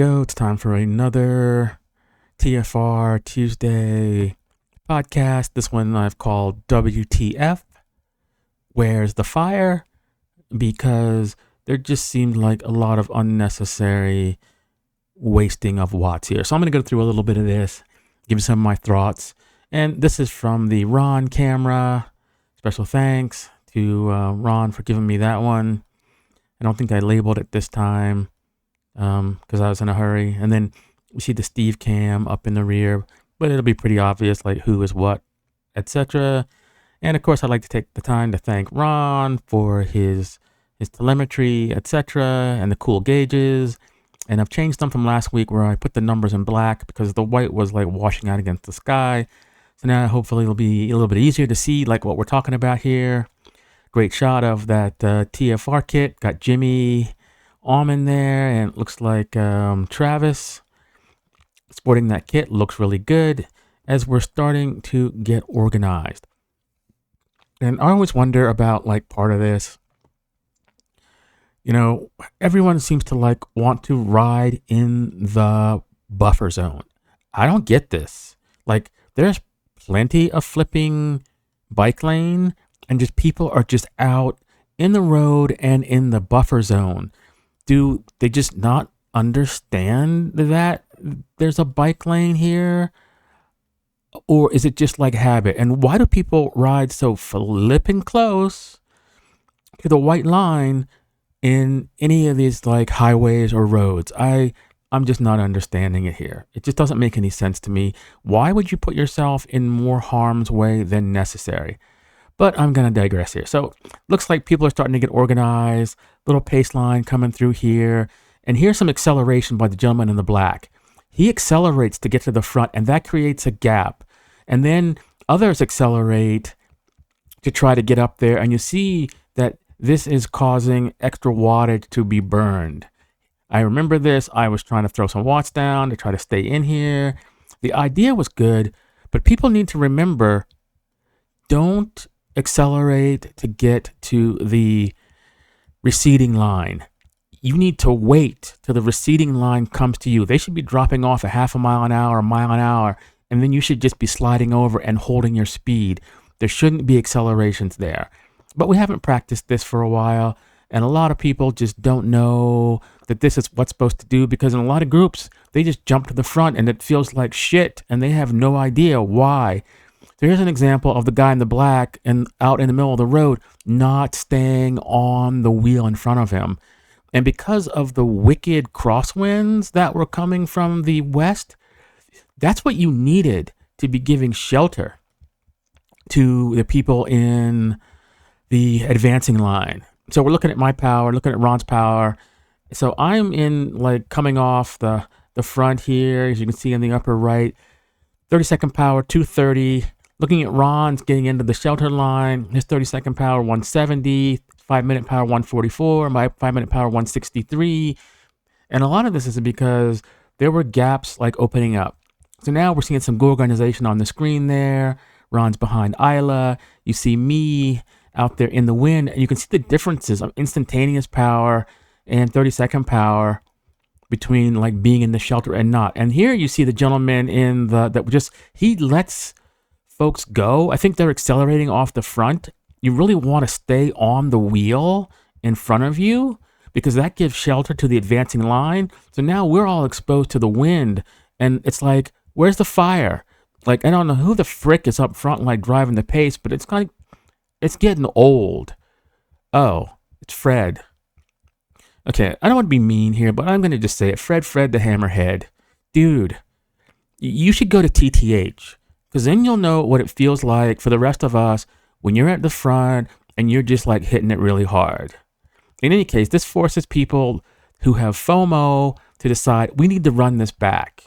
go. It's time for another TFR Tuesday podcast. This one I've called WTF. Where's the fire? Because there just seemed like a lot of unnecessary wasting of watts here. So I'm going to go through a little bit of this, give you some of my thoughts. And this is from the Ron camera. Special thanks to Ron for giving me that one. I don't think I labeled it this time because I was in a hurry. And then we see the Steve cam up in the rear, but it'll be pretty obvious like who is what, etc. And of course, I'd like to take the time to thank Ron for his telemetry, etc. and the cool gauges. And I've changed them from last week where I put the numbers in black because the white was like washing out against the sky. So now hopefully it'll be a little bit easier to see like what we're talking about here. Great shot of that TFR kit. Got Jimmy in there, and it looks like Travis sporting that kit. Looks really good as we're starting to get organized. And I always wonder about like part of this. You know, everyone seems to like want to ride in the buffer zone. I don't get this. Like there's plenty of flipping bike lane and just people are just out in the road and in the buffer zone. Do they just not understand that there's a bike lane here? Or is it just like habit? And why do people ride so flipping close to the white line in any of these like highways or roads? I'm just not understanding it here. It just doesn't make any sense to me. Why would you put yourself in more harm's way than necessary? But I'm going to digress here. So looks like people are starting to get organized. Little pace line coming through here. And here's some acceleration by the gentleman in the black. He accelerates to get to the front, and that creates a gap. And then others accelerate to try to get up there. And you see that this is causing extra wattage to be burned. I remember this. I was trying to throw some watts down to try to stay in here. The idea was good, but people need to remember, don't accelerate to get to the receding line. You need to wait till the receding line comes to you. They should be dropping off at half a mile an hour, a mile an hour, and then you should just be sliding over and holding your speed. There shouldn't be accelerations there. But we haven't practiced this for a while, and a lot of people just don't know that this is what's supposed to do, because in a lot of groups, they just jump to the front and it feels like shit, and they have no idea why. So here's an example of the guy in the black and out in the middle of the road, not staying on the wheel in front of him. And because of the wicked crosswinds that were coming from the west, that's what you needed to be giving shelter to the people in the advancing line. So we're looking at my power, looking at Ron's power. So I'm in like coming off the front here, as you can see in the upper right, 30-second power, 230. Looking at Ron's getting into the shelter line, his 30-second power, 170, 5-minute power, 144, my 5-minute power, 163. And a lot of this is because there were gaps like opening up. So now we're seeing some good organization on the screen there. Ron's behind Isla. You see me out there in the wind, and you can see the differences of instantaneous power and 30-second power between like being in the shelter and not. And here you see the gentleman in he lets folks go. I think they're accelerating off the front. You really want to stay on the wheel in front of you because that gives shelter to the advancing line. So now we're all exposed to the wind, and it's like, where's the fire? Like, I don't know who the frick is up front like driving the pace, but it's getting old. Oh, it's Fred. Okay, I don't want to be mean here, but I'm going to just say it. Fred the Hammerhead. Dude, you should go to TTH, because then you'll know what it feels like for the rest of us when you're at the front and you're just like hitting it really hard. In any case, this forces people who have FOMO to decide we need to run this back.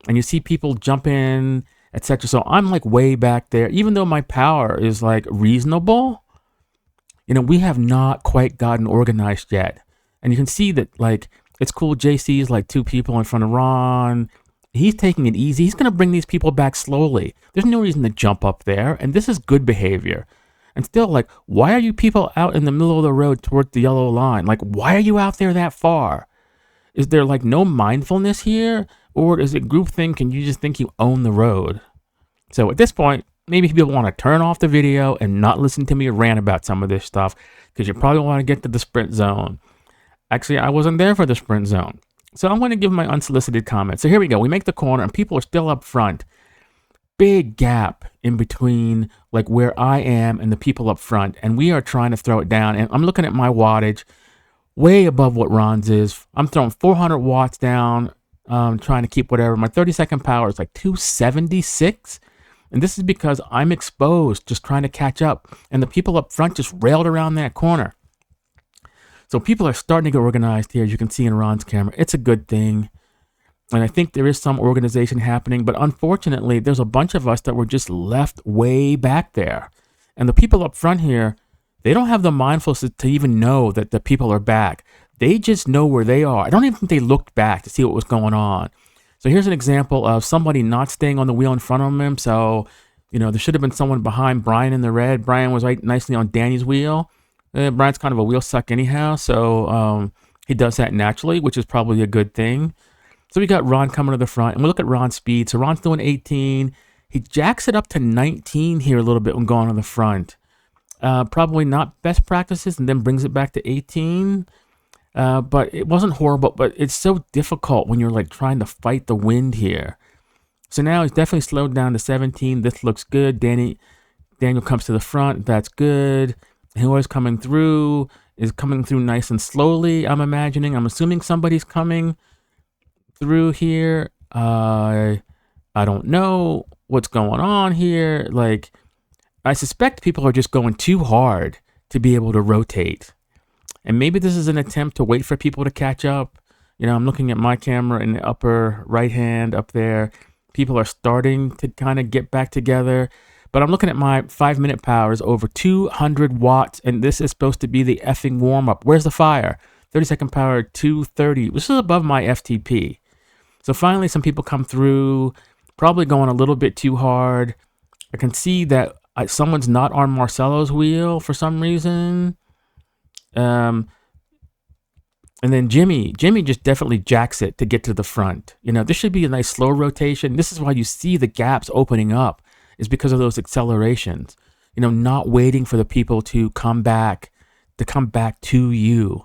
And you see people jump in, etc. So I'm like way back there, even though my power is like reasonable. You know, we have not quite gotten organized yet. And you can see that like it's cool. JC's like 2 people in front of Ron. He's taking it easy. He's going to bring these people back slowly. There's no reason to jump up there. And this is good behavior. And still, like, why are you people out in the middle of the road towards the yellow line? Like, why are you out there that far? Is there like no mindfulness here? Or is it groupthink and you just think you own the road? So at this point, maybe people want to turn off the video and not listen to me rant about some of this stuff because you probably want to get to the sprint zone. Actually, I wasn't there for the sprint zone. So I'm going to give my unsolicited comments. So here we go. We make the corner and people are still up front. Big gap in between like where I am and the people up front. And we are trying to throw it down. And I'm looking at my wattage way above what Ron's is. I'm throwing 400 watts down, trying to keep whatever. My 30-second power is like 276. And this is because I'm exposed, just trying to catch up. And the people up front just railed around that corner. So people are starting to get organized here, as you can see in Ron's camera. It's a good thing. And I think there is some organization happening. But unfortunately, there's a bunch of us that were just left way back there. And the people up front here, they don't have the mindfulness to even know that the people are back. They just know where they are. I don't even think they looked back to see what was going on. So here's an example of somebody not staying on the wheel in front of him. So, there should have been someone behind Brian in the red. Brian was right nicely on Danny's wheel. Brian's kind of a wheel suck anyhow. So he does that naturally, which is probably a good thing. So we got Ron coming to the front, and we look at Ron's speed. So Ron's doing 18. He jacks it up to 19 here a little bit when going on the front. Probably not best practices, and then brings it back to 18. But it wasn't horrible, but it's so difficult when you're like trying to fight the wind here. So now he's definitely slowed down to 17. This looks good. Daniel comes to the front. That's good. Whoever's coming through is coming through nice and slowly, I'm imagining. I'm assuming somebody's coming through here. I don't know what's going on here. Like, I suspect people are just going too hard to be able to rotate. And maybe this is an attempt to wait for people to catch up. I'm looking at my camera in the upper right hand up there. People are starting to kind of get back together. But I'm looking at my 5-minute powers over 200 watts. And this is supposed to be the effing warm-up. Where's the fire? 30-second power, 230. This is above my FTP. So finally, some people come through, probably going a little bit too hard. I can see that someone's not on Marcelo's wheel for some reason. And then Jimmy just definitely jacks it to get to the front. This should be a nice slow rotation. This is why you see the gaps opening up, is because of those accelerations. Not waiting for the people to come back to you.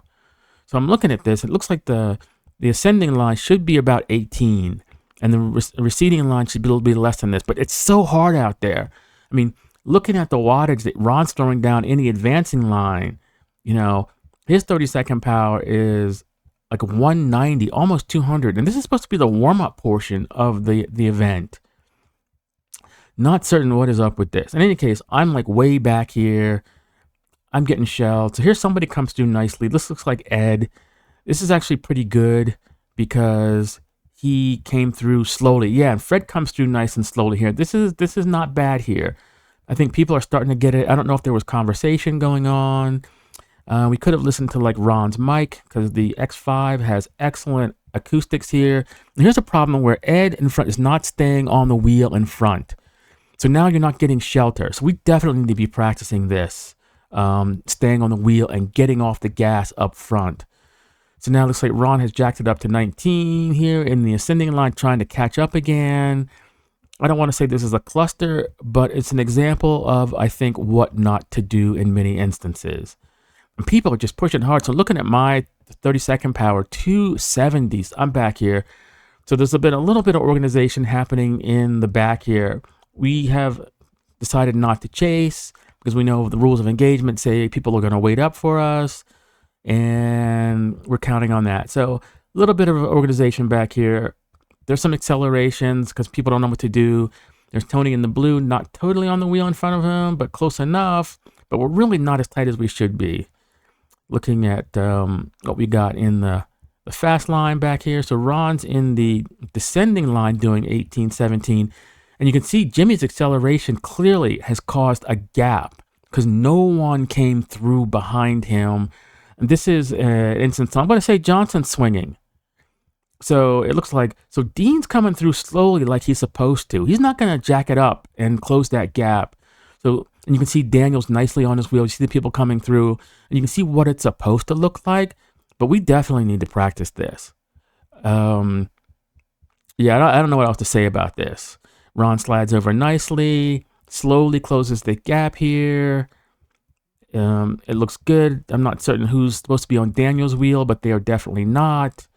So I'm looking at this. It looks like the ascending line should be about 18, and the receding line should be a little bit less than this. But it's so hard out there. I mean, looking at the wattage that Ron's throwing down in the advancing line, his 30-second power is like 190, almost 200. And this is supposed to be the warm-up portion of the event. Not certain what is up with this. In any case, I'm like way back here. I'm getting shelled. So here's somebody comes through nicely. This looks like Ed. This is actually pretty good because he came through slowly. Yeah, and Fred comes through nice and slowly here. This is not bad here. I think people are starting to get it. I don't know if there was conversation going on. We could have listened to like Ron's mic because the X5 has excellent acoustics here. And here's a problem where Ed in front is not staying on the wheel in front. So now you're not getting shelter. So we definitely need to be practicing this, staying on the wheel and getting off the gas up front. So now it looks like Ron has jacked it up to 19 here in the ascending line, trying to catch up again. I don't want to say this is a cluster, but it's an example of, I think, what not to do in many instances. And people are just pushing hard. So looking at my 30-second power, 270s, I'm back here. So there's been a little bit of organization happening in the back here. We have decided not to chase because we know the rules of engagement say people are going to wait up for us, and we're counting on that. So a little bit of organization back here. There's some accelerations because people don't know what to do. There's Tony in the blue, not totally on the wheel in front of him, but close enough. But we're really not as tight as we should be. Looking at what we got in the fast line back here. So Ron's in the descending line doing 18, 17. And you can see Jimmy's acceleration clearly has caused a gap because no one came through behind him. And this is an instance, I'm going to say Johnson's swinging. So it looks like, so Dean's coming through slowly like he's supposed to. He's not going to jack it up and close that gap. So, and you can see Daniel's nicely on his wheel. You see the people coming through, and you can see what it's supposed to look like. But we definitely need to practice this. Yeah, I don't know what else to say about this. Ron slides over nicely, slowly closes the gap here. It looks good. I'm not certain who's supposed to be on Daniel's wheel, but they are definitely not.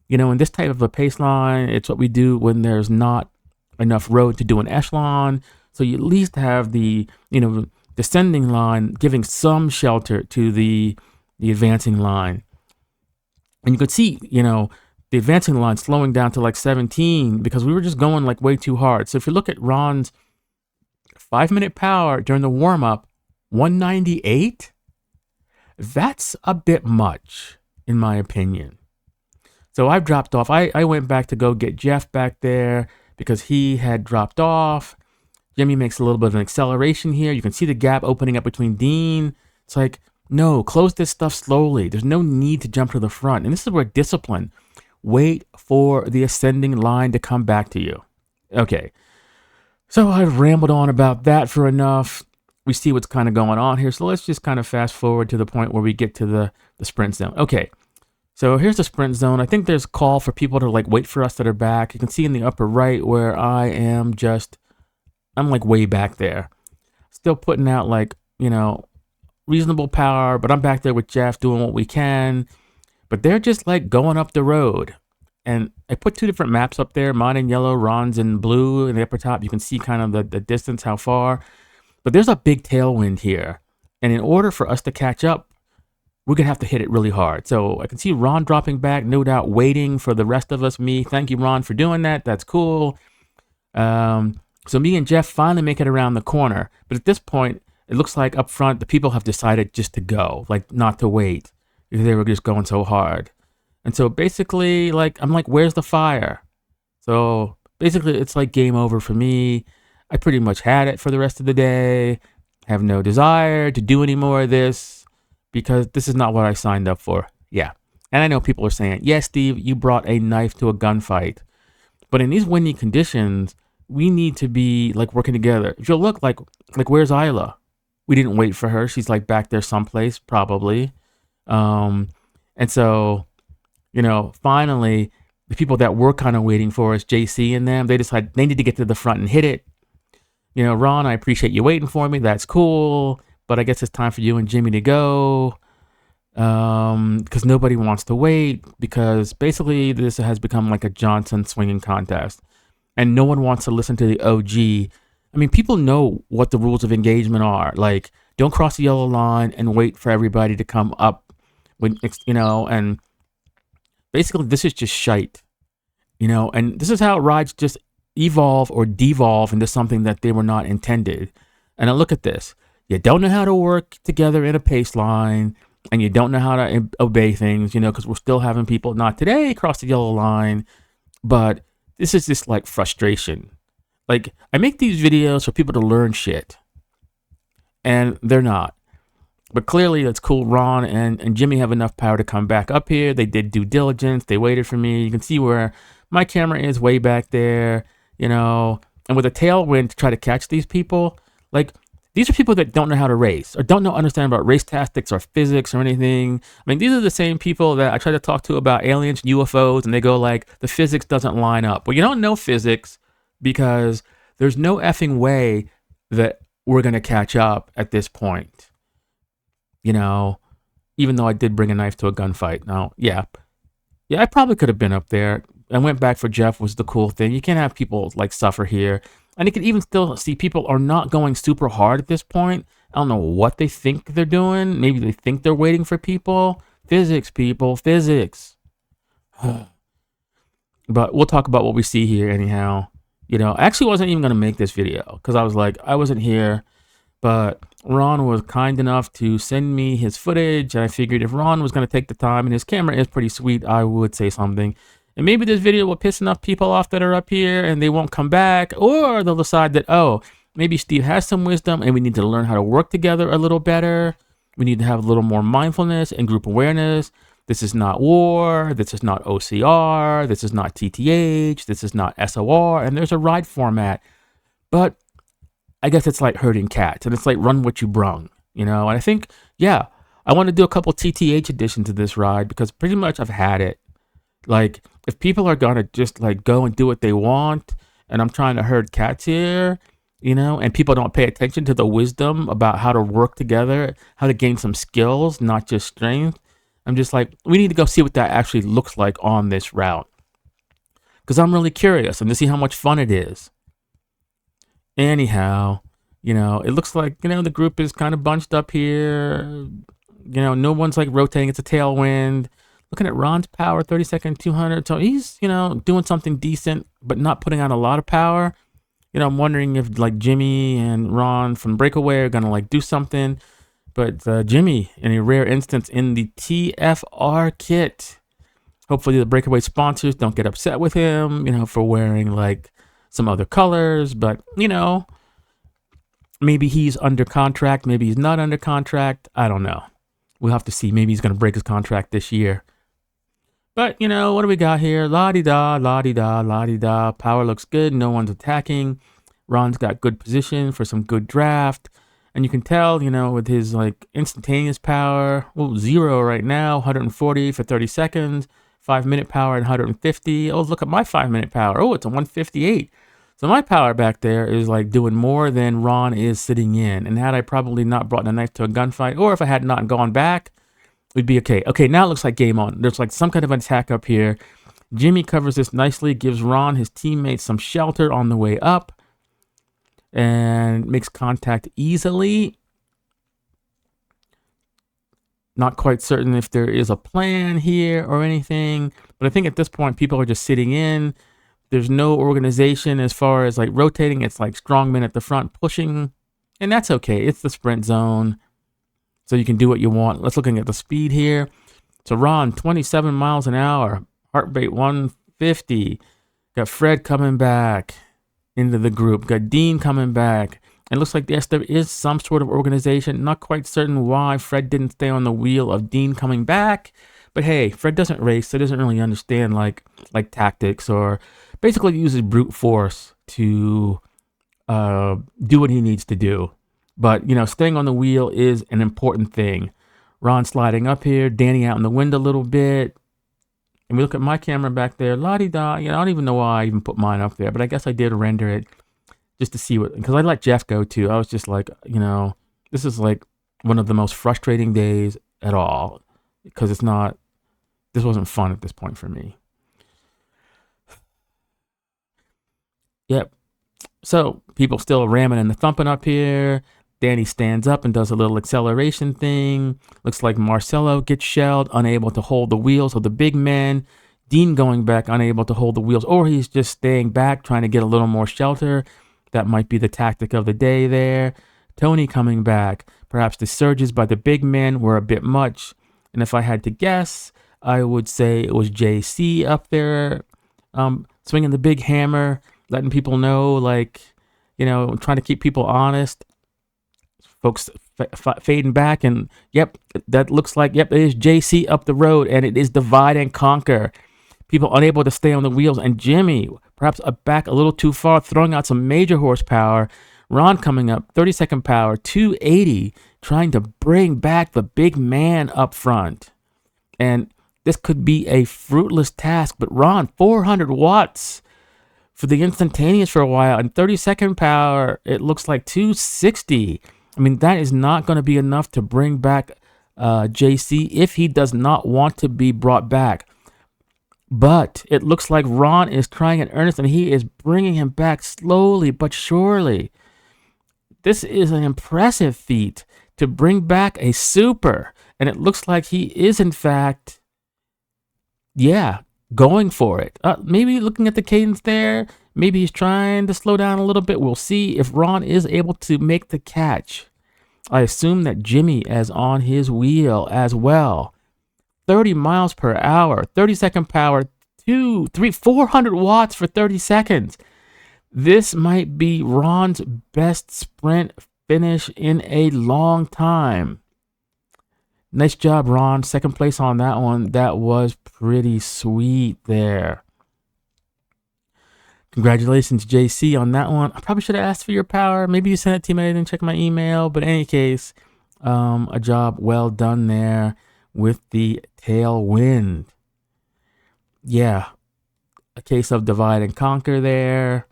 You know, in this type of a pace line, it's what we do when there's not enough road to do an echelon. So you at least have the, descending line giving some shelter to the advancing line. And you could see, the advancing line slowing down to like 17 because we were just going like way too hard. So if you look at Ron's 5-minute power during the warm-up, 198, that's a bit much, in my opinion. So I've dropped off. I went back to go get Jeff back there because he had dropped off. Jimmy makes a little bit of an acceleration here. You can see the gap opening up between Dean. It's like, no, close this stuff slowly. There's no need to jump to the front. And this is where discipline. Wait for the ascending line to come back to you. Okay. So I've rambled on about that for enough. We see what's kind of going on here. So let's just kind of fast forward to the point where we get to the sprint zone. Okay. So here's the sprint zone. I think there's a call for people to like wait for us that are back. You can see in the upper right where I'm like way back there. Still putting out like, reasonable power, but I'm back there with Jeff doing what we can. But they're just like going up the road. And I put two different maps up there, mine in yellow, Ron's in blue. In the upper top, you can see kind of the distance, how far. But there's a big tailwind here. And in order for us to catch up, we're going to have to hit it really hard. So I can see Ron dropping back, no doubt waiting for the rest of us. Me, thank you, Ron, for doing that. That's cool. So me and Jeff finally make it around the corner. But at this point, it looks like up front, the people have decided just to go, like not to wait. They were just going so hard. And so basically, I'm like, where's the fire? So basically, it's like game over for me. I pretty much had it for the rest of the day. Have no desire to do any more of this because this is not what I signed up for. Yeah. And I know people are saying, yes, Steve, you brought a knife to a gunfight. But in these windy conditions, we need to be like working together. If you look like where's Isla? We didn't wait for her. She's like back there someplace, probably. And so, finally, the people that were kind of waiting for us, JC and them, they decide they need to get to the front and hit it. Ron, I appreciate you waiting for me. That's cool. But I guess it's time for you and Jimmy to go. Because nobody wants to wait. Because basically this has become like a Johnson swinging contest. And no one wants to listen to the OG. I mean, people know what the rules of engagement are. Like, don't cross the yellow line and wait for everybody to come up. And basically this is just shite. And this is how rides just evolve or devolve into something that they were not intended. And I look at this. You don't know how to work together in a pace line, and you don't know how to obey things, because we're still having people not today cross the yellow line. But this is just like frustration. Like, I make these videos for people to learn shit, and they're not. But clearly, it's cool. Ron and Jimmy have enough power to come back up here. They did due diligence. They waited for me. You can see where my camera is way back there, and with a tailwind to try to catch these people. Like, these are people that don't know how to race or don't understand about race tactics or physics or anything. I mean, these are the same people that I try to talk to about aliens and UFOs, and they go like, the physics doesn't line up. Well, you don't know physics because there's no effing way that we're going to catch up at this point. Even though I did bring a knife to a gunfight. Now, yeah, I probably could have been up there. I went back for Jeff was the cool thing. You can't have people like suffer here. And you can even still see people are not going super hard at this point. I don't know what they think they're doing. Maybe they think they're waiting for people. Physics, people, physics. But we'll talk about what we see here anyhow. I actually wasn't even going to make this video because I was like, I wasn't here. But Ron was kind enough to send me his footage. And I figured if Ron was going to take the time, and his camera is pretty sweet, I would say something. And maybe this video will piss enough people off that are up here and they won't come back. Or they'll decide that, oh, maybe Steve has some wisdom and we need to learn how to work together a little better. We need to have a little more mindfulness and group awareness. This is not war. This is not OCR. This is not TTH. This is not SOR. And there's a ride format. But I guess it's like herding cats. And it's like run what you brung, And I think, yeah, I want to do a couple TTH editions of this ride because pretty much I've had it. Like, if people are gonna just like go and do what they want, and I'm trying to herd cats here, and people don't pay attention to the wisdom about how to work together, how to gain some skills, not just strength. I'm just like, we need to go see what that actually looks like on this route. Because I'm really curious and to see how much fun it is. Anyhow, it looks like, the group is kind of bunched up here. No one's like rotating. It's a tailwind. Looking at Ron's power, 32nd, 200. So he's, doing something decent, but not putting on a lot of power. I'm wondering if like Jimmy and Ron from Breakaway are going to like do something. But Jimmy, in a rare instance, in the TFR kit. Hopefully the Breakaway sponsors don't get upset with him, for wearing like some other colors. But, maybe he's under contract. Maybe he's not under contract. I don't know. We'll have to see. Maybe he's going to break his contract this year. But, what do we got here? La-di-da, la-di-da, la-di-da. Power looks good. No one's attacking. Ron's got good position for some good draft. And you can tell, with his like instantaneous power, 0 right now, 140 for 30 seconds, 5-minute power at 150. Oh, look at my 5-minute power. Oh, it's a 158. So my power back there is like doing more than Ron is sitting in. And had I probably not brought the knife to a gunfight, or if I had not gone back, we'd be okay. Okay, now it looks like game on. There's like some kind of attack up here. Jimmy covers this nicely, gives Ron, his teammates, some shelter on the way up, and makes contact easily. Not quite certain if there is a plan here or anything, but I think at this point people are just sitting in. There's no organization as far as like rotating. It's like strongmen at the front pushing, and that's okay. It's the sprint zone, so you can do what you want. Let's looking at the speed here. So Ron, 27 miles an hour, heart rate 150. Got Fred coming back into the group. Got Dean coming back. It looks like yes, there is some sort of organization. Not quite certain why Fred didn't stay on the wheel of Dean coming back. But hey, Fred doesn't race, so doesn't really understand like tactics, or basically uses brute force to do what he needs to do. But, staying on the wheel is an important thing. Ron sliding up here, Danny out in the wind a little bit. And we look at my camera back there, la-di-da. I don't even know why I even put mine up there, but I guess I did render it just to see because I let Jeff go too. I was just like, this is like one of the most frustrating days at all, because this wasn't fun at this point for me. Yep. So people still ramming and thumping up here. Danny stands up and does a little acceleration thing. Looks like Marcelo gets shelled, unable to hold the wheels of the big men. Dean going back, unable to hold the wheels, or he's just staying back, trying to get a little more shelter. That might be the tactic of the day there. Tony coming back. Perhaps the surges by the big men were a bit much. And if I had to guess, I would say it was JC up there, swinging the big hammer, letting people know, like, trying to keep people honest. Folks fading back, and yep, that looks like, yep, it is JC up the road, and it is divide and conquer. People unable to stay on the wheels, and Jimmy, perhaps back a little too far, throwing out some major horsepower. Ron coming up, 32nd power, 280, trying to bring back the big man up front. And this could be a fruitless task, but Ron, 400 watts for the instantaneous for a while, and 32nd power, it looks like 260. I mean, that is not going to be enough to bring back JC if he does not want to be brought back. But it looks like Ron is trying in earnest, and he is bringing him back slowly but surely. This is an impressive feat to bring back a super. And it looks like he is, in fact, going for it. Maybe looking at the cadence there, maybe he's trying to slow down a little bit. We'll see if Ron is able to make the catch. I assume that Jimmy is on his wheel as well. 30 miles per hour, 32nd power, 400 watts for 30 seconds. This might be Ron's best sprint finish in a long time. Nice job, Ron. Second place on that one. That was pretty sweet there. Congratulations, JC, on that one. I probably should have asked for your power. Maybe you sent it to me. I didn't check my email. But in any case, a job well done there with the tailwind. yeah, a case of divide and conquer there.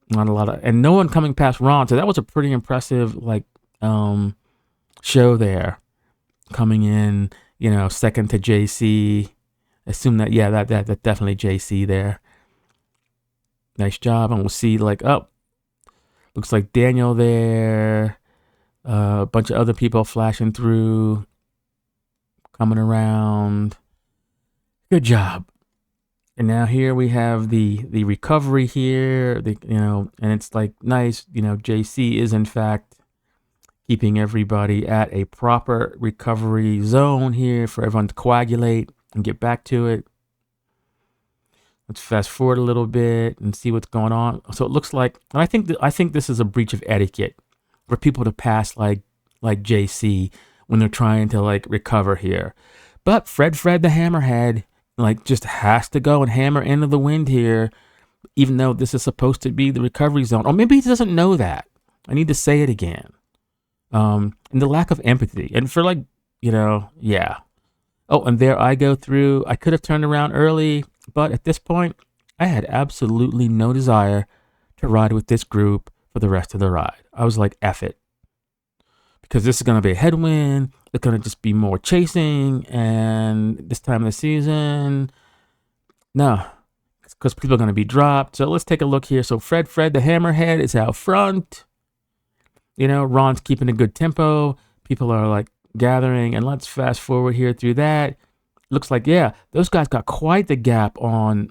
Not a lot of, and no one coming past Ron. So that was a pretty impressive show there. Coming in, second to JC. Assume that, yeah, that definitely JC there. Nice job. And we'll see looks like Daniel there. A bunch of other people flashing through, coming around. Good job. And now here we have the recovery here, and it's like nice, JC is in fact keeping everybody at a proper recovery zone here for everyone to coagulate and get back to it. Let's fast forward a little bit and see what's going on. So it looks like, and I think this is a breach of etiquette for people to pass like JC when they're trying to recover here. But Fred the Hammerhead just has to go and hammer into the wind here, even though this is supposed to be the recovery zone. Or maybe he doesn't know that. I need to say it again. And the lack of empathy. And for yeah. Oh, and there I go through. I could have turned around early, but at this point, I had absolutely no desire to ride with this group for the rest of the ride. I was like, F it. Because this is going to be a headwind. It's going to just be more chasing. And this time of the season, no. Because people are going to be dropped. So let's take a look here. So Fred the Hammerhead is out front. Ron's keeping a good tempo. People are gathering. And let's fast forward here through that. Looks like, yeah, those guys got quite the gap on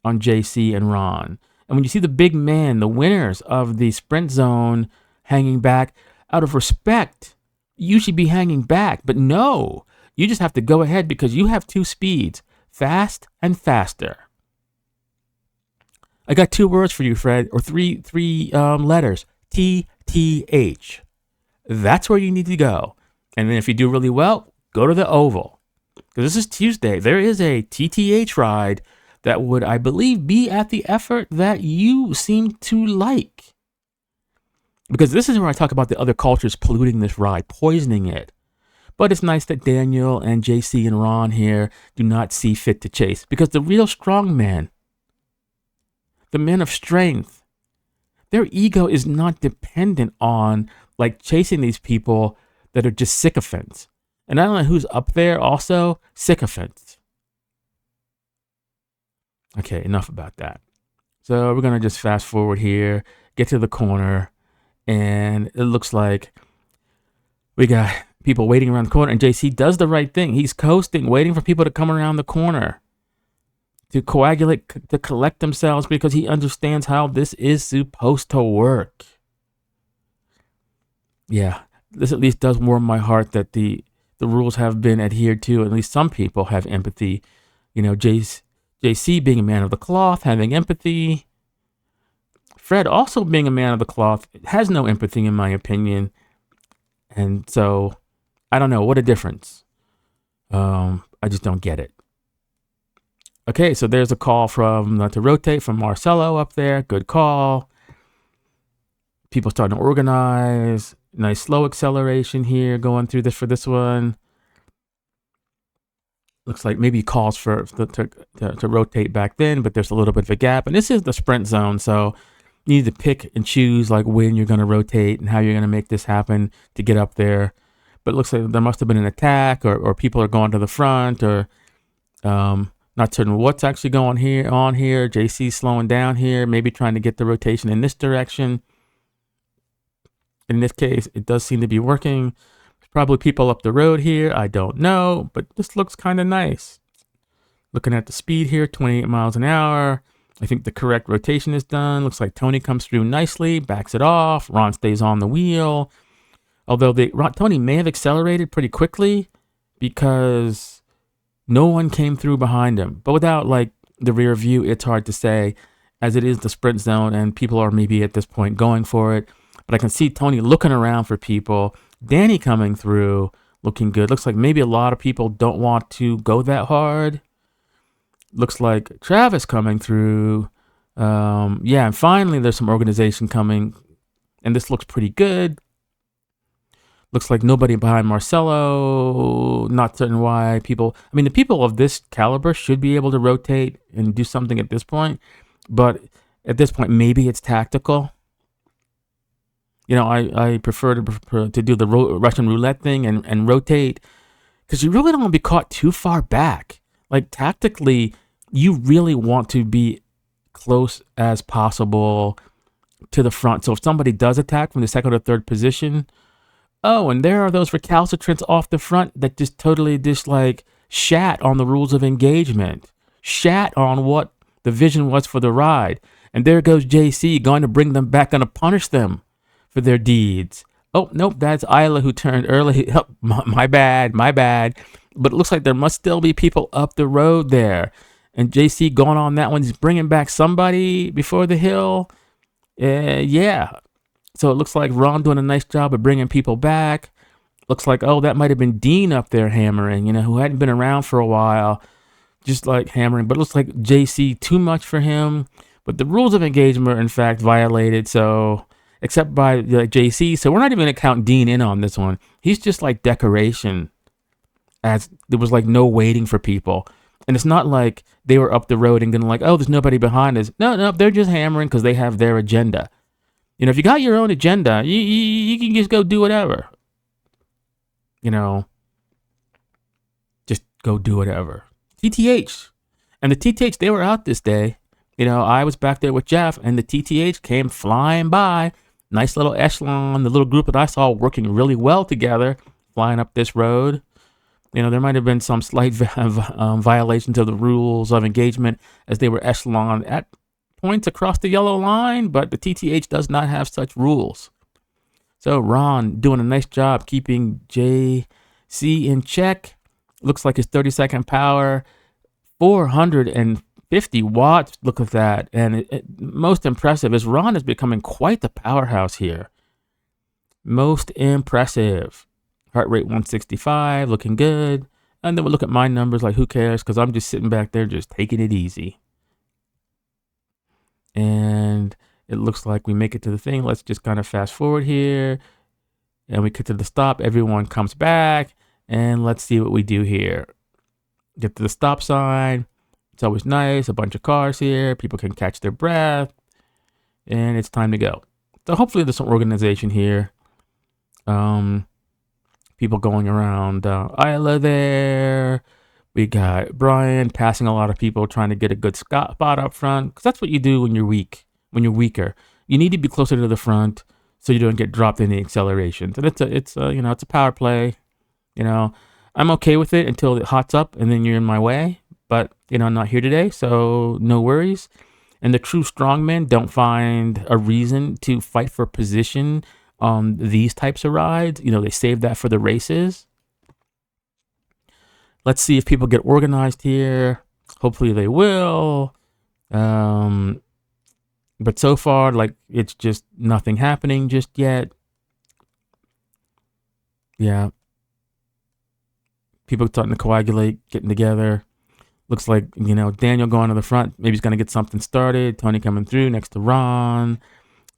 JC and Ron. And when you see the big man, the winners of the sprint zone hanging back, out of respect, you should be hanging back. But no, you just have to go ahead because you have two speeds, fast and faster. I got 2 words for you, Fred, or three letters, TTH. That's where you need to go. And then if you do really well, go to the oval. Because this is Tuesday. There is a TTH ride that would, I believe, be at the effort that you seem to like. Because this is where I talk about the other cultures polluting this ride, poisoning it. But it's nice that Daniel and JC and Ron here do not see fit to chase. Because the real strong men, the men of strength, their ego is not dependent on chasing these people that are just sycophants. And I don't know who's up there also, sycophants. Okay, enough about that. So we're going to just fast forward here, get to the corner, and it looks like we got people waiting around the corner, and JC does the right thing. He's coasting, waiting for people to come around the corner to coagulate, to collect themselves, because he understands how this is supposed to work. Yeah, this at least does warm my heart that the rules have been adhered to. At least some people have empathy. JC being a man of the cloth, having empathy. Fred also being a man of the cloth has no empathy, in my opinion. And so, I don't know, what a difference. I just don't get it. Okay, so there's a call to rotate from Marcelo up there. Good call. People starting to organize. Nice slow acceleration here going through this for this one. Looks like maybe calls to rotate back then, but there's a little bit of a gap. And this is the sprint zone, so you need to pick and choose when you're going to rotate and how you're going to make this happen to get up there. But it looks like there must have been an attack, or people are going to the front, or not certain what's actually going on here. JC's slowing down here, maybe trying to get the rotation in this direction. In this case, it does seem to be working. There's probably people up the road here. I don't know, but this looks kind of nice. Looking at the speed here, 28 miles an hour. I think the correct rotation is done. Looks like Tony comes through nicely, backs it off. Ron stays on the wheel. Although Tony may have accelerated pretty quickly because no one came through behind him. But without the rear view, it's hard to say, as it is the sprint zone and people are maybe at this point going for it. But I can see Tony looking around for people. Danny coming through, looking good. Looks like maybe a lot of people don't want to go that hard. Looks like Travis coming through. Yeah, and finally there's some organization coming. And this looks pretty good. Looks like nobody behind Marcelo. Not certain why people. I mean, the people of this caliber should be able to rotate and do something at this point. But at this point, maybe it's tactical. You know, I prefer to do the Russian roulette thing and rotate, because you really don't want to be caught too far back. Like, tactically, you really want to be close as possible to the front. So if somebody does attack from the second or third position, oh, and there are those recalcitrants off the front that just totally shat on the rules of engagement, shat on what the vision was for the ride. And there goes JC, going to bring them back, going to punish them for their deeds. Oh, nope, that's Isla who turned early. Oh, my bad. But it looks like there must still be people up the road there. And JC going on that one. He's bringing back somebody before the hill. Yeah. So it looks like Ron doing a nice job of bringing people back. Looks like, oh, that might have been Dean up there hammering, who hadn't been around for a while, just like hammering. But it looks like JC, too much for him. But the rules of engagement are, in fact, violated. So, except by JC. So we're not even going to count Dean in on this one. He's just like decoration, as there was no waiting for people. And it's not like they were up the road and going oh, there's nobody behind us. No, they're just hammering because they have their agenda. If you got your own agenda, you can just go do whatever. Just go do whatever. TTH. And the TTH, they were out this day. I was back there with Jeff, and the TTH came flying by. Nice little echelon, the little group that I saw working really well together, flying up this road. There might have been some slight violations of the rules of engagement as they were echelon at points across the yellow line, but the TTH does not have such rules. So Ron doing a nice job keeping JC in check. Looks like his 30-second power, 450 watts. Look at that. And most impressive is Ron is becoming quite the powerhouse here. Most impressive. Heart rate 165, looking good. And then we'll look at my numbers, who cares? Because I'm just sitting back there just taking it easy. And it looks like we make it to the thing. Let's just kind of fast forward here. And we get to the stop. Everyone comes back. And let's see what we do here. Get to the stop sign. It's always nice. A bunch of cars here. People can catch their breath. And it's time to go. So hopefully there's some organization here. People going around Isla there. We got Brian passing a lot of people, trying to get a good spot up front. Because that's what you do when you're weak, when you're weaker. You need to be closer to the front so you don't get dropped in the accelerations. And it's a power play. I'm okay with it until it hots up and then you're in my way. But, I'm not here today, so no worries. And the true strongmen don't find a reason to fight for position on these types of rides. They save that for the races. Let's see if people get organized here. Hopefully they will. But so far, it's just nothing happening just yet. Yeah. People starting to coagulate, getting together. Looks like, Daniel going to the front. Maybe he's going to get something started. Tony coming through next to Ron.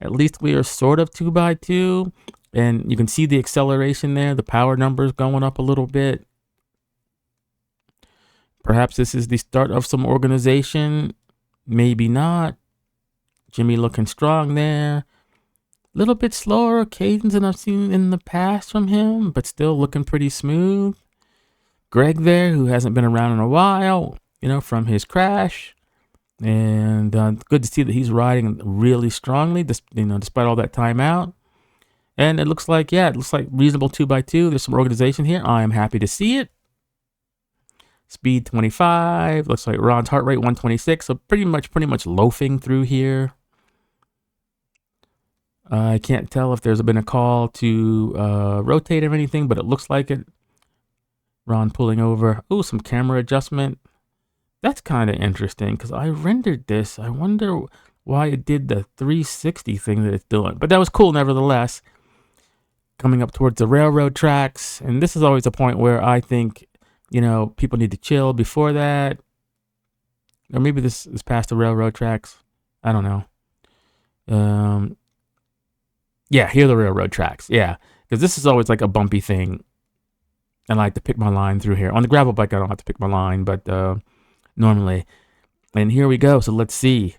At least we are sort of 2x2. And you can see the acceleration there. The power numbers going up a little bit. Perhaps this is the start of some organization. Maybe not. Jimmy looking strong there. A little bit slower cadence than I've seen in the past from him, but still looking pretty smooth. Greg there, who hasn't been around in a while, from his crash. And good to see that he's riding really strongly, despite all that time out. And it looks like reasonable 2x2. There's some organization here. I am happy to see it. Speed 25. Looks like Ron's heart rate 126. So pretty much loafing through here. I can't tell if there's been a call to rotate or anything, but it looks like it. Ron pulling over. Oh, some camera adjustment. That's kind of interesting because I rendered this. I wonder why it did the 360 thing that it's doing. But that was cool nevertheless. Coming up towards the railroad tracks. And this is always a point where I think, people need to chill before that. Or maybe this is past the railroad tracks. I don't know. Yeah, here are the railroad tracks. Yeah. because this is always like a bumpy thing. And I like to pick my line through here. On the gravel bike, I don't have to pick my line, but normally. And here we go. So let's see.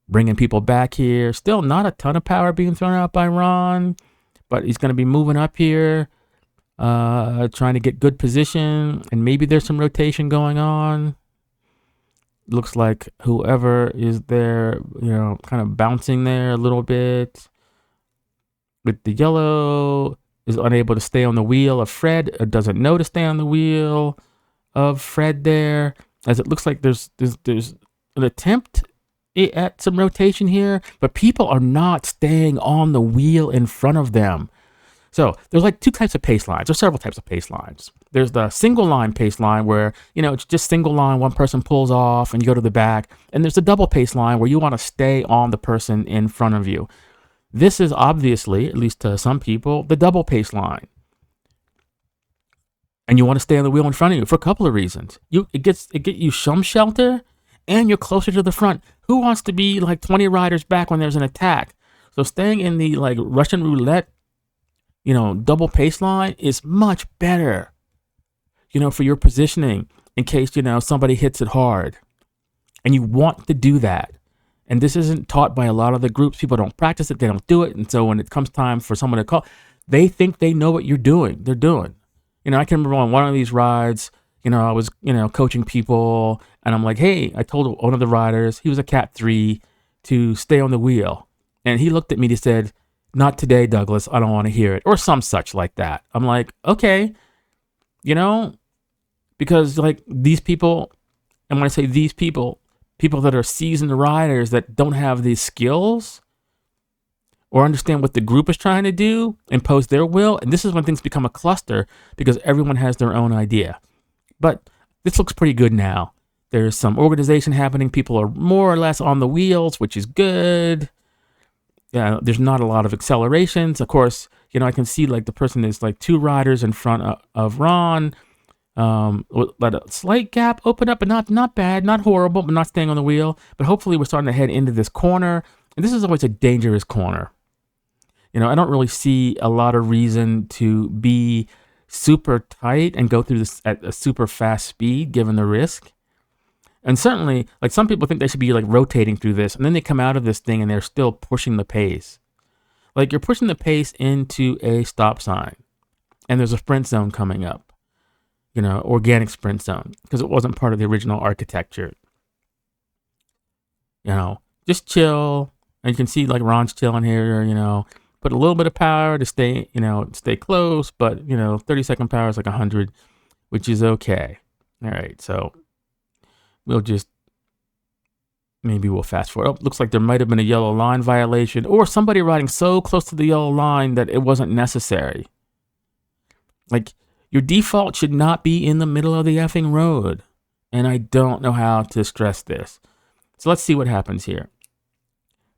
Bringing people back here. Still not a ton of power being thrown out by Ron, but he's going to be moving up here, trying to get good position. And maybe there's some rotation going on. Looks like whoever is there, kind of bouncing there a little bit. With the yellow is unable to stay on the wheel of Fred, or doesn't know to stay on the wheel of Fred there, as it looks like there's an attempt at some rotation here, but people are not staying on the wheel in front of them. So there's like two types of pace lines. There's several types of pace lines. There's the single line pace line where, it's just single line, one person pulls off and you go to the back. And there's the double pace line where you want to stay on the person in front of you. This is obviously, at least to some people, the double pace line. And you want to stay on the wheel in front of you for a couple of reasons. It gets you some shelter, and you're closer to the front. Who wants to be like 20 riders back when there's an attack? So staying in the like Russian roulette, double pace line is much better, for your positioning in case, somebody hits it hard. And you want to do that. And this isn't taught by a lot of the groups. People don't practice it. They don't do it. And so when it comes time for someone to call, they think they know what you're doing. They're doing. I can remember on one of these rides, I was, coaching people, and I'm like, hey, I told one of the riders, he was a Cat 3, to stay on the wheel. And he looked at me and said, not today, Douglas, I don't want to hear it, or some such like that. I'm like, okay, because like these people, and when I say these people that are seasoned riders that don't have these skills or understand what the group is trying to do, impose their will. And this is when things become a cluster because everyone has their own idea. But this looks pretty good now. There's some organization happening. People are more or less on the wheels, which is good. Yeah, there's not a lot of accelerations. Of course, I can see like the person is like two riders in front of Ron. Let a slight gap open up, but not bad, not horrible, but not staying on the wheel. But hopefully we're starting to head into this corner. And this is always a dangerous corner. I don't really see a lot of reason to be super tight and go through this at a super fast speed, given the risk. And certainly, like some people think they should be like rotating through this, and then they come out of this thing and they're still pushing the pace. Like you're pushing the pace into a stop sign, and there's a sprint zone coming up, organic sprint zone, because it wasn't part of the original architecture. Just chill, and you can see like Ron's chilling here, put a little bit of power to stay close, but 30-second power is like 100, which is okay. All right, so maybe we'll fast forward. Oh, looks like there might have been a yellow line violation, or somebody riding so close to the yellow line that it wasn't necessary. Like your default should not be in the middle of the effing road, and I don't know how to stress this. So let's see what happens here.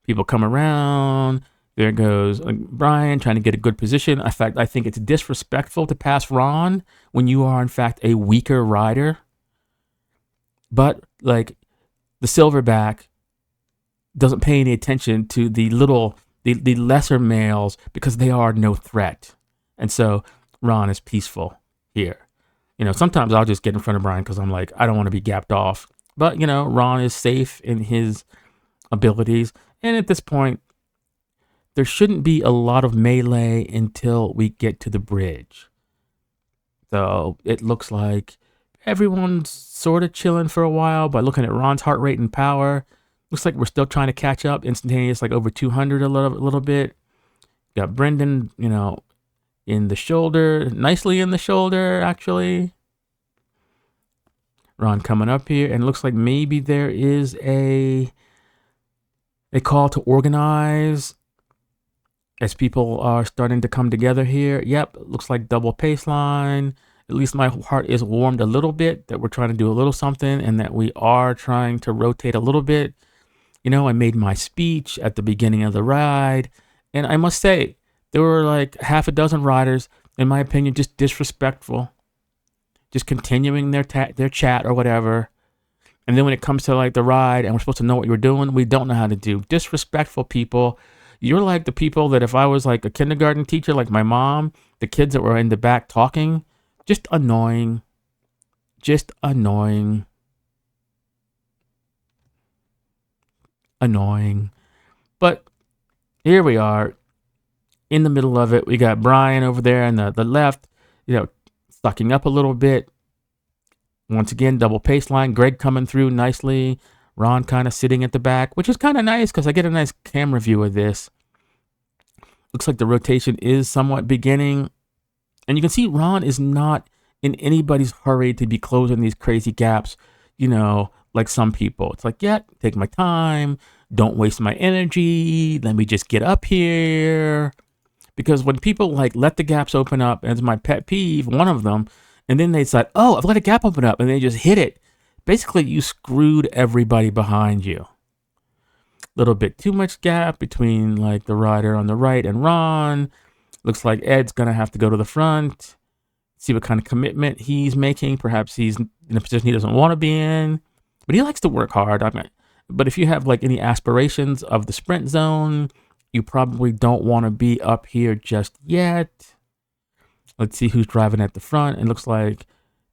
People come around. There goes Brian trying to get a good position. In fact, I think it's disrespectful to pass Ron when you are, in fact, a weaker rider. But, like, the silverback doesn't pay any attention to the lesser males because they are no threat. And so Ron is peaceful here. Sometimes I'll just get in front of Brian because I'm like, I don't want to be gapped off. But, Ron is safe in his abilities. And at this point, there shouldn't be a lot of melee until we get to the bridge. So it looks like everyone's sort of chilling for a while by looking at Ron's heart rate and power. Looks like we're still trying to catch up. Instantaneous, like over 200 a little bit. Got Brendan, in the shoulder, nicely in the shoulder, actually. Ron coming up here, and it looks like maybe there is a call to organize as people are starting to come together here. Yep, looks like double pace line. At least my heart is warmed a little bit that we're trying to do a little something and that we are trying to rotate a little bit. I made my speech at the beginning of the ride, and I must say, there were like half a dozen riders, in my opinion, just disrespectful, just continuing their chat or whatever. And then when it comes to like the ride and we're supposed to know what you're doing, we don't know how to do. Disrespectful people. You're like the people that if I was like a kindergarten teacher, like my mom, the kids that were in the back talking, just annoying. Just annoying. Annoying. But here we are in the middle of it. We got Brian over there on the left, sucking up a little bit. Once again, double pace line. Greg coming through nicely. Ron kind of sitting at the back, which is kind of nice because I get a nice camera view of this. Looks like the rotation is somewhat beginning. And you can see Ron is not in anybody's hurry to be closing these crazy gaps, like some people. It's like, yeah, take my time. Don't waste my energy. Let me just get up here. Because when people like let the gaps open up, and it's my pet peeve, one of them, and then they decide, oh, I've let a gap open up, and they just hit it. Basically, you screwed everybody behind you. Little bit too much gap between like the rider on the right and Ron. Looks like Ed's gonna have to go to the front. See what kind of commitment he's making. Perhaps he's in a position he doesn't want to be in, but he likes to work hard. But if you have like any aspirations of the sprint zone, you probably don't want to be up here just yet. Let's see who's driving at the front. It looks like,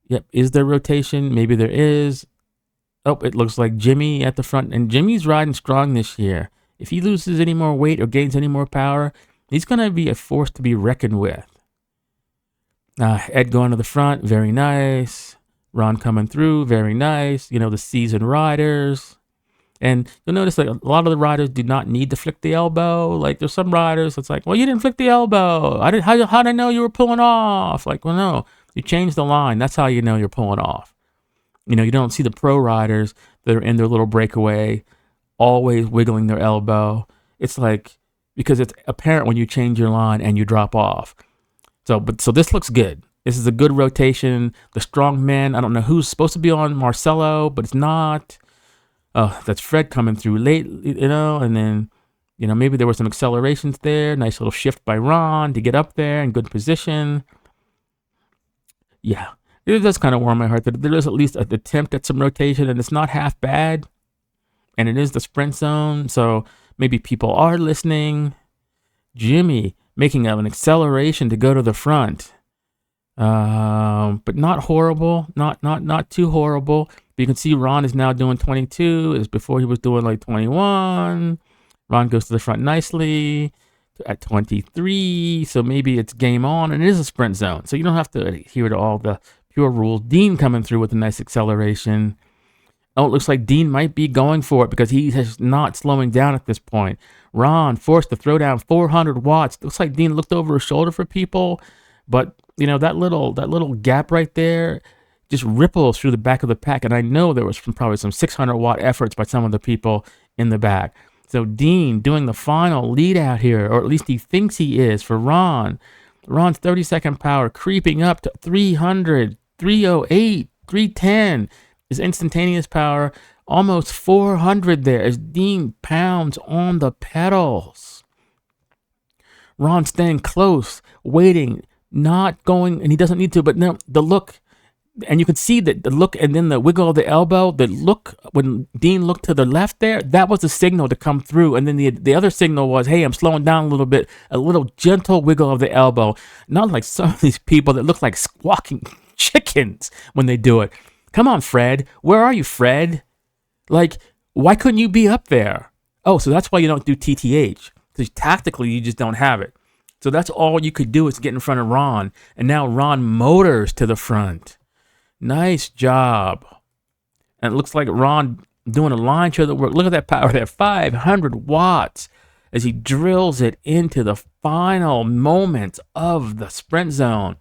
yep, is there rotation? Maybe there is. Oh, it looks like Jimmy at the front, and Jimmy's riding strong this year. If he loses any more weight or gains any more power, he's going to be a force to be reckoned with. Ed going to the front, very nice. Ron coming through, very nice. The seasoned riders. And you'll notice like a lot of the riders do not need to flick the elbow. Like there's some riders that's like, well, you didn't flick the elbow. How did I know you were pulling off? Like, well, no, you changed the line. That's how you know you're pulling off. You don't see the pro riders that are in their little breakaway always wiggling their elbow. It's like, because it's apparent when you change your line and you drop off. So this looks good. This is a good rotation. The strong men, I don't know who's supposed to be on Marcelo, but it's not. Oh, that's Fred coming through late, and then, maybe there were some accelerations there. Nice little shift by Ron to get up there in good position. Yeah, it does kind of warm my heart that there is at least an attempt at some rotation, and it's not half bad. And it is the sprint zone, so maybe people are listening. Jimmy making an acceleration to go to the front. But not horrible, not too horrible. But you can see Ron is now doing 22. As before he was doing like 21. Ron goes to the front nicely at 23. So maybe it's game on, and it is a sprint zone. So you don't have to adhere to all the pure rules. Dean coming through with a nice acceleration. Oh, it looks like Dean might be going for it because he is not slowing down at this point. Ron forced to throw down 400 watts. Looks like Dean looked over his shoulder for people, but that little gap right there just ripples through the back of the pack. And I know there was probably some 600 watt efforts by some of the people in the back. So Dean doing the final lead out here, or at least he thinks he is, for Ron. Ron's 30-second power creeping up to 300, 308, 310. His instantaneous power almost 400 there as Dean pounds on the pedals. Ron staying close, waiting, not going, and he doesn't need to, but no, the look, and you can see that the look and then the wiggle of the elbow, the look, when Dean looked to the left there, that was the signal to come through. And then the other signal was, hey, I'm slowing down a little bit, a little gentle wiggle of the elbow. Not like some of these people that look like squawking chickens when they do it. Come on, Fred. Where are you, Fred? Like, why couldn't you be up there? Oh, so that's why you don't do TTH. Because tactically, you just don't have it. So that's all you could do is get in front of Ron. And now Ron motors to the front. Nice job. And it looks like Ron doing a line show that work. Look at that power there, 500 watts as he drills it into the final moments of the sprint zone.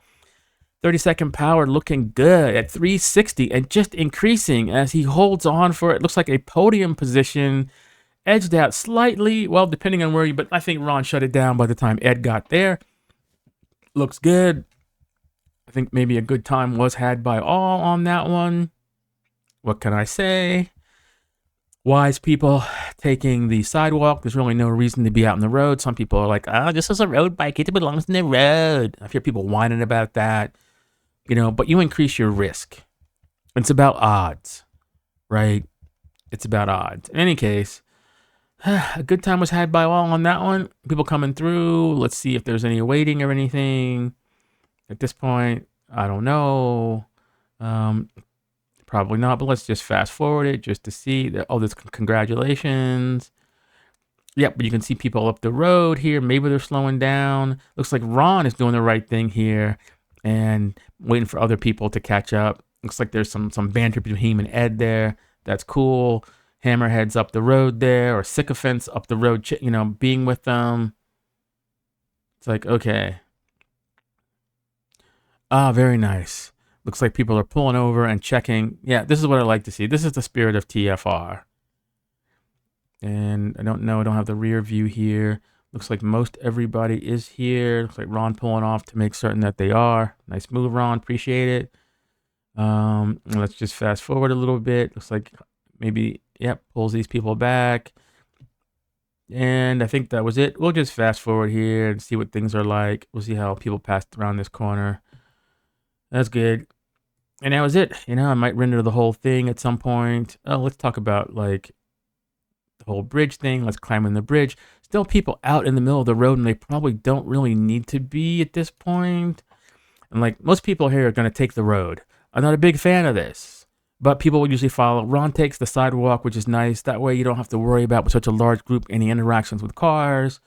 30-second power looking good at 360 and just increasing as he holds on for it. Looks like a podium position, edged out slightly. Well, depending on where but I think Ron shut it down by the time Ed got there. Looks good. I think maybe a good time was had by all on that one. What can I say? Wise people taking the sidewalk. There's really no reason to be out on the road. Some people are like, oh, this is a road bike. It belongs in the road. I hear people whining about that. But you increase your risk. It's about odds, right? It's about odds. In any case, A good time was had by all on that one. People coming through. Let's see if there's any waiting or anything. At this point, I don't know. Probably not, but let's just fast forward it just to see that. Oh, there's congratulations. Yep, but you can see people up the road here. Maybe they're slowing down. Looks like Ron is doing the right thing here and waiting for other people to catch up. Looks like there's some banter between him and Ed there. That's cool. Hammerhead's up the road there, or Sycophant's up the road, being with them. It's like, okay. Ah, very nice. Looks like people are pulling over and checking. Yeah, this is what I like to see. This is the spirit of TFR. And I don't know, I don't have the rear view here. Looks like most everybody is here. Looks like Ron pulling off to make certain that they are. Nice move, Ron. Appreciate it. Let's just fast forward a little bit. Looks like maybe, yep, pulls these people back. And I think that was it. We'll just fast forward here and see what things are like. We'll see how people passed around this corner. That's good. And that was it. I might render the whole thing at some point. Oh, let's talk about like the whole bridge thing. Let's climb in the bridge. Still people out in the middle of the road and they probably don't really need to be at this point. And like most people here are going to take the road. I'm not a big fan of this, but people will usually follow. Ron takes the sidewalk, which is nice. That way you don't have to worry about with such a large group any interactions with cars.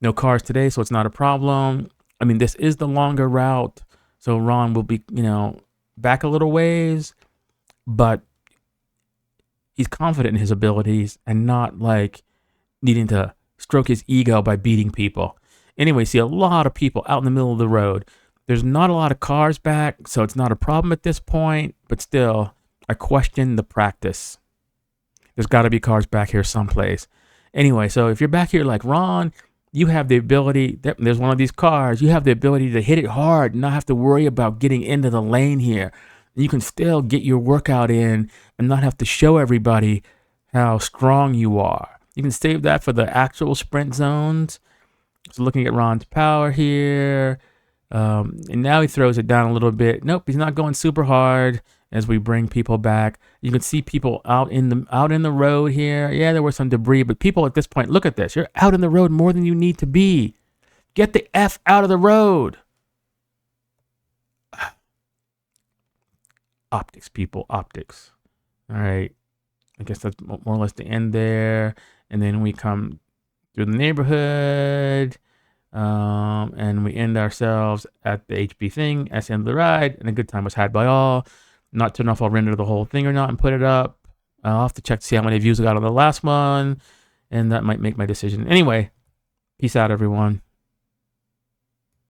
No cars today, so it's not a problem. I mean, this is the longer route, so Ron will be, back a little ways, but he's confident in his abilities and not like needing to stroke his ego by beating people. Anyway, see a lot of people out in the middle of the road. There's not a lot of cars back, so it's not a problem at this point, but still, I question the practice. There's got to be cars back here someplace. Anyway, so if you're back here like Ron, you have the ability, there's one of these cars, you have the ability to hit it hard and not have to worry about getting into the lane here. You can still get your workout in and not have to show everybody how strong you are. You can save that for the actual sprint zones. So looking at Ron's power here. And now he throws it down a little bit. Nope, he's not going super hard as we bring people back. You can see people out in the road here. Yeah, there was some debris, but people at this point, look at this. You're out in the road more than you need to be. Get the F out of the road. Optics, people, optics. All right. I guess that's more or less the end there. And then we come through the neighborhood. And we end ourselves at the HB thing. That's the end of the ride. And a good time was had by all. Not to know if I'll render the whole thing or not and put it up. I'll have to check to see how many views I got on the last one. And that might make my decision. Anyway, peace out, everyone.